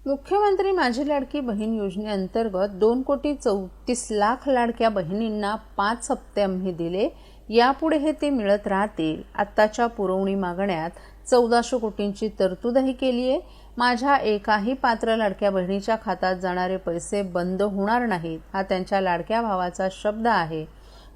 मुख्यमंत्री माझी लाडकी बहीण योजनेअंतर्गत 2,34,00,000 लाडक्या बहिणींना 5 हप्ते आम्ही दिले. यापुढे हे ते मिळत राहतील. आत्ताच्या पुरवणी मागण्यात 1400 कोटींची तरतूदही केली आहे. माझ्या एकाही पात्र लाडक्या बहिणीच्या खात्यात जाणारे पैसे बंद होणार नाहीत, हा त्यांच्या लाडक्या भावाचा शब्द आहे.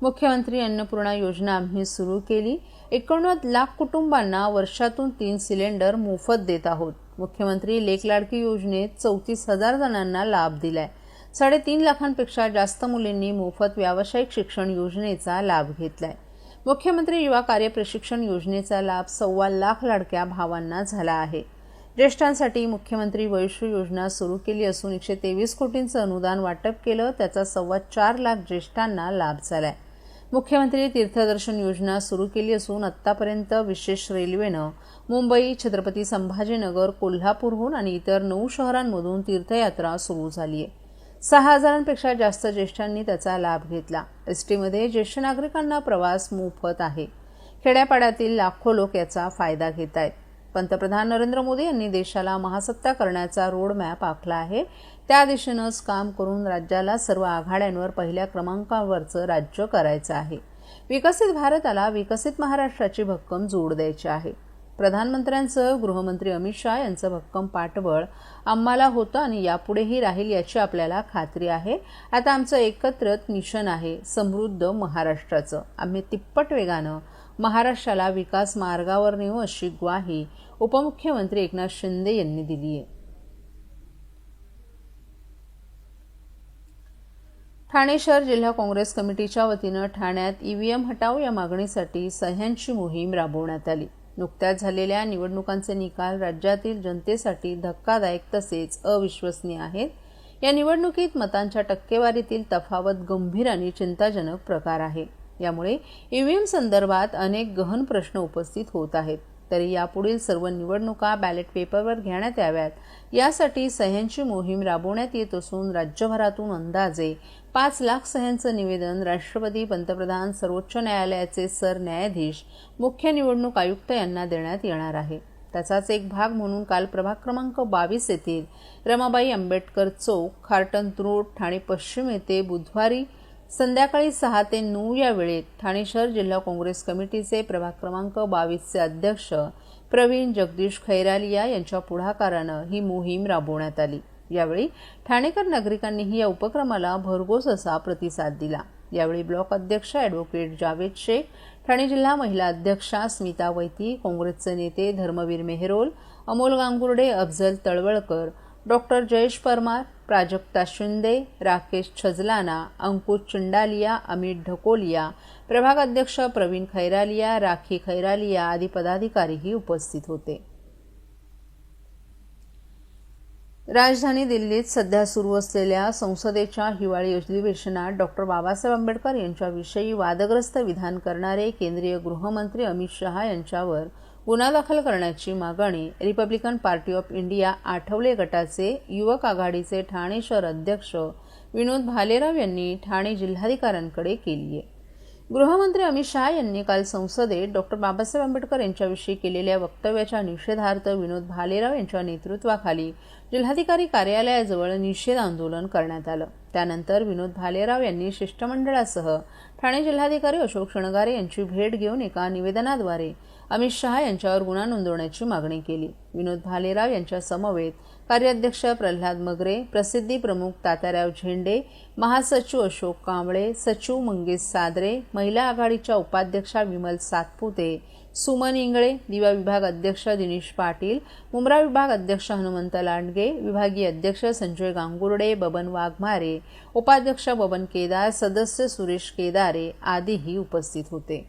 मुख्यमंत्री अन्नपूर्णा योजना आम्ही सुरू केली. 89 लाख कुटुंबांना वर्षातून 3 सिलेंडर मोफत देत आहोत. मुख्यमंत्री लेक लाडकी योजनेत 34,000 जणांना लाभ दिलाय. 3.5 लाखांपेक्षा जास्त मुलींनी मोफत व्यावसायिक शिक्षण योजनेचा लाभ घेतलाय. मुख्यमंत्री युवा कार्य प्रशिक्षण योजनेचा लाभ 1.25 लाख लाडक्या भावांना झाला आहे. ज्येष्ठांसाठी मुख्यमंत्री वयश्री योजना सुरू केली असून 123 कोटींचं अनुदान वाटप केलं. त्याचा 4.25 लाख ज्येष्ठांना लाभ झालाय. मुख्यमंत्री तीर्थदर्शन योजना सुरू केली असून आत्तापर्यंत विशेष रेल्वेनं मुंबई, छत्रपती संभाजीनगर, कोल्हापूरहून आणि इतर 9 शहरांमधून तीर्थयात्रा सुरू झाली आहे. 6,000पेक्षा जास्त ज्येष्ठांनी त्याचा लाभ घेतला. एसटीमध्ये ज्येष्ठ नागरिकांना प्रवास मोफत आहे. खेड्यापाड्यातील लाखो लोक याचा फायदा घेत आहेत. पंतप्रधान नरेंद्र मोदी यांनी देशाला महासत्ता करण्याचा रोडमॅप आखला आहे. त्या दिशेनंच काम करून राज्याला सर्व आघाड्यांवर पहिल्या क्रमांकावरचं राज्य करायचं आहे. विकसित भारताला विकसित महाराष्ट्राची भक्कम जोड द्यायची आहे. प्रधानमंत्र्यांचं गृहमंत्री अमित शहा यांचं भक्कम पाठबळ आम्हाला होतं आणि यापुढेही राहील याची आपल्याला खात्री आहे. आता आमचं एकत्रित मिशन आहे समृद्ध महाराष्ट्राचं. आम्ही तिप्पट वेगानं महाराष्ट्राला विकास मार्गावर नेऊ अशी ग्वाही उपमुख्यमंत्री एकनाथ शिंदे यांनी दिली आहे. ठाणे शहर जिल्हा काँग्रेस कमिटीच्या वतीनं ठाण्यात ईव्हीएम हटाव या मागणीसाठी सह्यांची मोहीम राबवण्यात आली. नुकत्याच झालेल्या निवडणुकांचे निकाल राज्यातील जनतेसाठी धक्कादायक तसेच अविश्वसनीय आहेत. या निवडणुकीत मतांच्या टक्केवारीतील तफावत गंभीर आणि चिंताजनक प्रकार आहे. यामुळे ईव्हीएम संदर्भात अनेक गहन प्रश्न उपस्थित होत आहेत. तरी यापुढील सर्व निवडणुका बॅलेट पेपरवर घेण्यात याव्यात यासाठी सह्यांची मोहीम राबवण्यात येत असून राज्यभरातून अंदाजे 5 लाख सह्यांचं निवेदन राष्ट्रपती, पंतप्रधान, सर्वोच्च न्यायालयाचे सरन्यायाधीश, मुख्य निवडणूक आयुक्त यांना देण्यात येणार आहे. त्याचाच एक भाग म्हणून काल प्रभाग क्रमांक 22 येथील रमाबाई आंबेडकर चौक, खार्टन रोड, ठाणे पश्चिम येथे बुधवारी संध्याकाळी 6 ते 9 या वेळेत ठाणे शहर जिल्हा काँग्रेस कमिटीचे प्रभाग क्रमांक 22चे अध्यक्ष प्रवीण जगदीश खैरालिया यांच्या पुढाकारानं ही मोहीम राबवण्यात आली. यावेळी ठाणेकर नागरिकांनीही या उपक्रमाला भरघोस असा प्रतिसाद दिला. यावेळी ब्लॉक अध्यक्ष ॲडव्होकेट जावेद शेख, ठाणे जिल्हा महिला अध्यक्षा स्मिता वैती, काँग्रेसचे नेते धर्मवीर मेहरोल, अमोल गांगुर्डे, अफजल तळवळकर, डॉक्टर जयेश परमार, प्राजक्ता शिंदे, राकेश छजलाना, अंकुश चिंडालिया, अमित ढकोलिया, प्रभाग अध्यक्ष प्रवीण खैरालिया, राखी खैरालिया आदी पदाधिकारीही उपस्थित होते. राजधानी दिल्लीत सध्या सुरू असलेल्या संसदेच्या हिवाळी अधिवेशनात डॉक्टर बाबासाहेब आंबेडकर यांच्याविषयी वादग्रस्त विधान करणारे केंद्रीय गृहमंत्री अमित शहा यांच्यावर गुन्हा दाखल करण्याची मागणी Republican party of India Athawale गटाचे युवक आघाडीचे ठाणे शहर अध्यक्ष विनोद भालेराव यांनी ठाणे जिल्हाधिकाऱ्यांकडे केली आहे. गृहमंत्री अमित शहा यांनी काल संसदेत डॉक्टर बाबासाहेब आंबेडकर यांच्याविषयी केलेल्या वक्तव्याच्या निषेधार्थ विनोद भालेराव यांच्या नेतृत्वाखाली जिल्हाधिकारी कार्यालयाजवळ निषेध आंदोलन करण्यात आलं. त्यानंतर विनोद भालेराव यांनी शिष्टमंडळासह ठाणे जिल्हाधिकारी अशोक शृंगारे यांची भेट घेऊन एका निवेदनाद्वारे अमित शहा यांच्यावर गुन्हा नोंदवण्याची मागणी केली. विनोद भालेराव यांच्या समवेत कार्याध्यक्ष प्रल्हाद मगरे, प्रसिद्धी प्रमुख तात्याराव झेंडे, महासचिव अशोक कांबळे, सचिव मंगेश सादरे, महिला आघाडीच्या उपाध्यक्षा विमल सातपुते, सुमन इंगळे, दिवा विभाग अध्यक्ष दिनेश पाटील, मुंब्रा विभाग अध्यक्ष हनुमंत लांडगे, विभागीय अध्यक्ष संजय गांगुर्डे, बबन वाघमारे, उपाध्यक्ष बबन केदार, सदस्य सुरेश केदारे आदीही उपस्थित होते.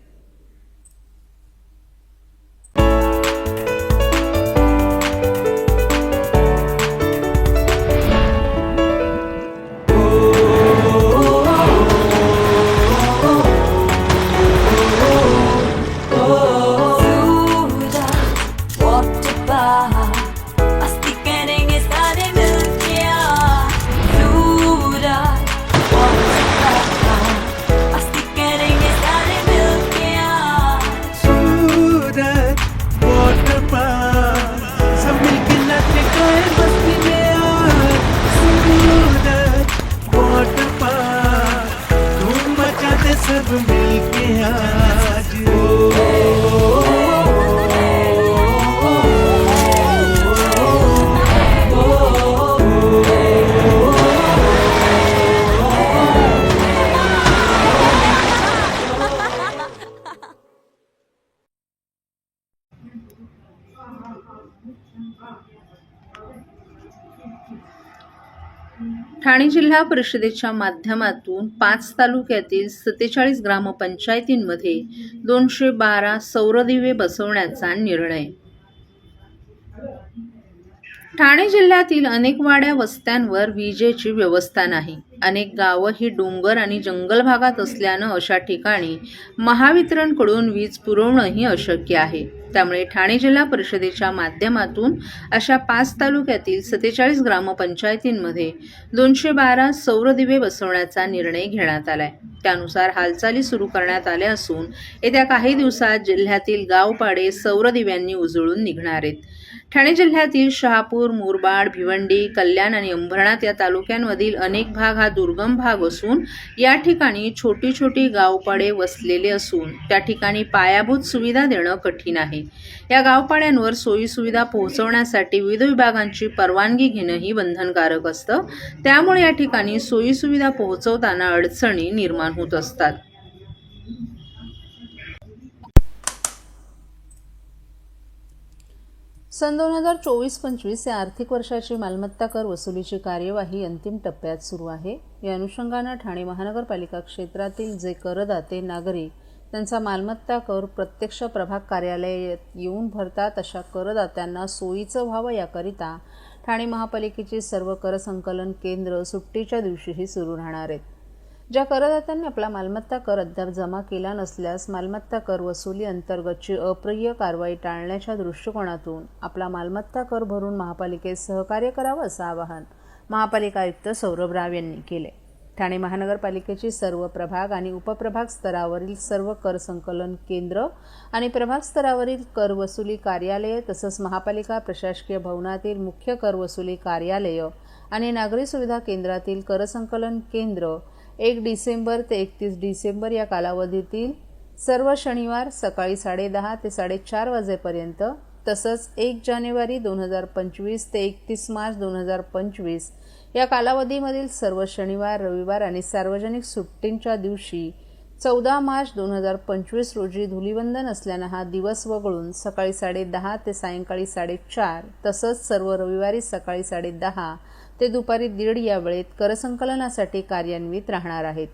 Así querer estar en el Thane जिल्हा परिषदेच्या माध्यमातून 5 तालुक्यातील 47 ग्रामपंचायतींमध्ये 212 सौरदिवे बसवण्याचा निर्णय. ठाणे जिल्ह्यातील अनेक वाड्या वस्त्यांवर विजेची व्यवस्था नाही. अनेक गावं ही डोंगर आणि जंगल भागात असल्यानं अशा ठिकाणी महावितरणकडून वीज पुरवणंही अशक्य आहे. त्यामुळे ठाणे जिल्हा परिषदेच्या माध्यमातून अशा 5 तालुक्यातील 47 ग्रामपंचायतींमध्ये 212 सौरदिवे बसवण्याचा निर्णय घेण्यात आलाय. त्यानुसार हालचाली सुरू करण्यात आल्या असून येत्या काही दिवसात जिल्ह्यातील गावपाडे सौरदिव्यांनी उजळून निघणार आहेत. ठाणे जिल्ह्यातील शहापूर, मुरबाड, भिवंडी, कल्याण आणि अंबरनाथ या तालुक्यांमधील अनेक भाग हा दुर्गम भाग असून या ठिकाणी छोटी छोटी गावपाडे वसलेले असून त्या ठिकाणी पायाभूत सुविधा देणं कठीण आहे. या गावपाड्यांवर सोयी सुविधा पोहोचवण्यासाठी विविध विभागांची परवानगी घेणंही बंधनकारक असतं. त्यामुळे या ठिकाणी सोयी सुविधा पोहोचवताना अडचणी निर्माण होत असतात. सन 2024-25 या आर्थिक वर्षाची मालमत्ता कर वसुलीची कार्यवाही अंतिम टप्प्यात सुरू आहे. या अनुषंगानं ठाणे महानगरपालिका क्षेत्रातील जे करदाते नागरिक त्यांचा मालमत्ता कर प्रत्यक्ष प्रभाग कार्यालयात येऊन भरतात अशा करदात्यांना सोयीचं व्हावं याकरिता ठाणे महापालिकेची सर्व कर संकलन केंद्र सुट्टीच्या दिवशीही सुरू राहणार आहेत. ज्या करदात्यांनी आपला मालमत्ता कर अद्याप जमा केला नसल्यास मालमत्ता कर वसुली अंतर्गतची अप्रिय कारवाई टाळण्याच्या दृष्टिकोनातून आपला मालमत्ता कर भरून महापालिकेत सहकार्य करावं असं आवाहन महापालिका आयुक्त सौरभ राव यांनी केले. ठाणे महानगरपालिकेची सर्व प्रभाग आणि उपप्रभाग स्तरावरील सर्व कर संकलन केंद्र आणि प्रभाग स्तरावरील कर वसुली कार्यालये तसंच महापालिका प्रशासकीय भवनातील मुख्य कर वसुली कार्यालय आणि नागरी सुविधा केंद्रातील कर संकलन केंद्र 1 डिसेंबर ते 31 डिसेंबर या कालावधीतील सर्व शनिवार सकाळी 10:30 ते 4:30 वाजेपर्यंत तसंच 1 जानेवारी 2025 ते 31 मार्च 2025 या कालावधीमधील सर्व शनिवार, रविवार आणि सार्वजनिक सुट्टींच्या दिवशी 14 मार्च 2025 रोजी धुलीवंदन असल्यानं हा दिवस वगळून सकाळी 10:30 ते सायंकाळी 4:30 तसंच सर्व रविवारी सकाळी 10:30 ते दुपारी 1:30 या वेळेत करसंकलनासाठी कार्यान्वित राहणार आहेत.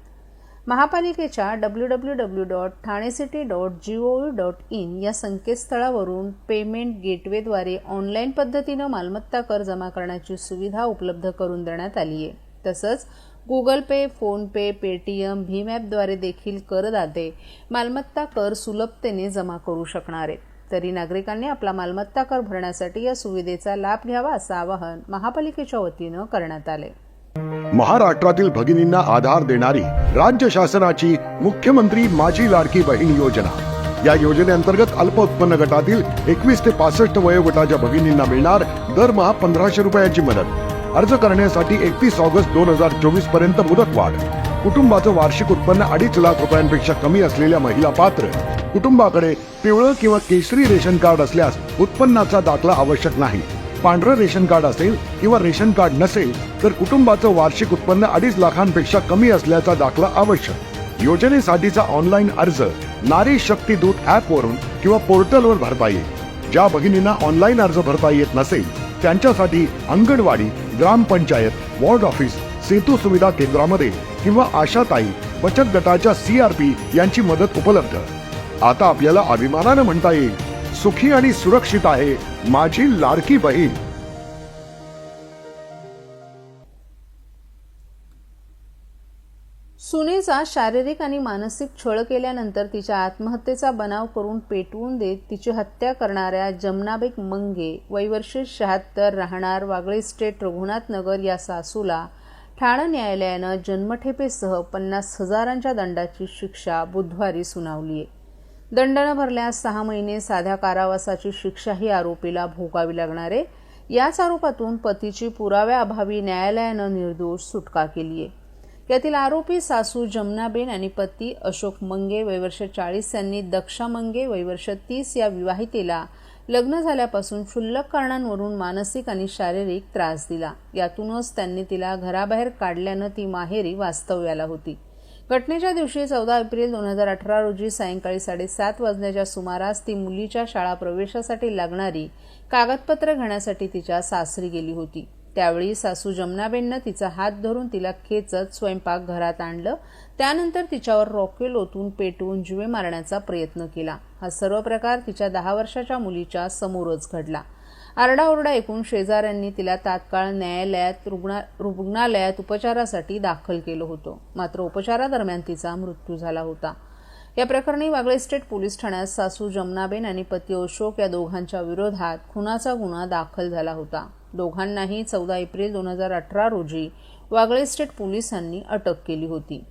महापालिकेच्या www.thanecity.gov.in या संकेतस्थळावरून पेमेंट गेटवेद्वारे ऑनलाईन पद्धतीनं मालमत्ता कर जमा करण्याची सुविधा उपलब्ध करून देण्यात आली आहे. तसंच गुगल पे, फोन पे, पेटीएम, भीम ॲपद्वारे देखील करदाते मालमत्ता कर सुलभतेने जमा करू शकणार आहेत. तरी नागरिकांनी आपला मालमत्ता कर भरण्यासाठी या सुविधेचा लाभ घ्यावा असं आवाहन महापालिकेच्या वतीनं करण्यात आले. महाराष्ट्रातील भगिनींना आधार देणारी राज्य शासनाची मुख्यमंत्री माझी लाडकी बहीण योजना. या योजनेअंतर्गत अल्प उत्पन्न गटातील 21 ते 65 वयोगटाच्या भगिनींना मिळणार दरमहा 1500 रुपयाची मदत. अर्ज करण्यासाठी 31 ऑगस्ट 2024 पर्यंत मुदतवाढ. कुटुंबाचं वार्षिक उत्पन्न 2.5 लाख रुपयांपेक्षा कमी असलेल्या महिला पात्र. कुटुंबाकडे पिवळं किंवा केशरी रेशन कार्ड असल्यास उत्पन्नाचा दाखला आवश्यक नाही. पांढरं रेशन कार्ड असेल किंवा रेशन कार्ड नसेल तर कुटुंबाचं वार्षिक उत्पन्न 2.5 लाखांपेक्षा कमी असल्याचा दाखला आवश्यक. योजनेसाठीचा ऑनलाईन अर्ज नारी शक्ती दूत ऍप वरून किंवा पोर्टलवर भरता येईल. ज्या भगिनींना ऑनलाईन अर्ज भरता येत नसेल त्यांच्यासाठी अंगणवाडी, ग्रामपंचायत, वॉर्ड ऑफिस, सेतू सुविधा केंद्रामध्ये किंवा आशाताई बचत गटाच्या CRP यांची मदत उपलब्ध. आता आपल्याला अभिमानानं म्हणता येईल, सुखी आणि सुरक्षित आहे माझी लाडकी बहीण. सुनेचा शारीरिक आणि मानसिक छळ केल्यानंतर तिच्या आत्महत्येचा बनाव करून पेटवून देत तिची हत्या करणाऱ्या जमनाबेग मंगे वय वर्ष 76 राहणार वागळे स्टेट रघुनाथ नगर या सासूला ठाणे न्यायालयानं जन्मठेपेसह 50,000च्या दंडाची शिक्षा बुधवारी सुनावली आहे. दंड न भरल्यास 6 महिने साध्या कारावासाची शिक्षाही आरोपीला भोगावी लागणार आहे. याच आरोपातून पतीची पुराव्याअभावी न्यायालयानं निर्दोष सुटका केली आहे. यातील आरोपी सासू जमनाबेन आणि पती अशोक मंगे वय वर्ष 40 यांनी दक्षा मंगे वय वर्ष 30 या विवाहितेला लग्न झाल्यापासून क्षुल्लक कारणांवरून मानसिक आणि शारीरिक त्रास दिला. यातूनच त्यांनी तिला घराबाहेर काढल्यानं ती माहेरी वास्तव्याला होती. घटनेच्या दिवशी 14 एप्रिल 2018 रोजी सायंकाळी 7:30 वाजण्याच्या सुमारास ती मुलीच्या शाळा प्रवेशासाठी लागणारी कागदपत्र घेण्यासाठी तिच्या सासरी गेली होती. त्यावेळी सासू जमनाबेननं तिचा हात धरून तिला खेचत स्वयंपाकघरात आणलं. त्यानंतर तिच्यावर रॉकेल ओतून पेटवून जीवे मारण्याचा प्रयत्न केला. हा सर्व प्रकार तिच्या 10 वर्षाच्या मुलीच्या समोरच घडला. आरडाओरडा ऐकून शेजाऱ्यांनी तिला तात्काळ रुग्णालयात उपचारासाठी दाखल केलं होतं. मात्र उपचारादरम्यान तिचा मृत्यू झाला होता. या प्रकरणी वागळे इस्टेट पोलीस ठाण्यात सासू जमनाबेन आणि पती अशोक या दोघांच्या विरोधात खुनाचा गुन्हा दाखल झाला होता. दोघांनाही 14 एप्रिल 2018 रोजी वागळे इस्टेट पोलिसांनी अटक केली होती.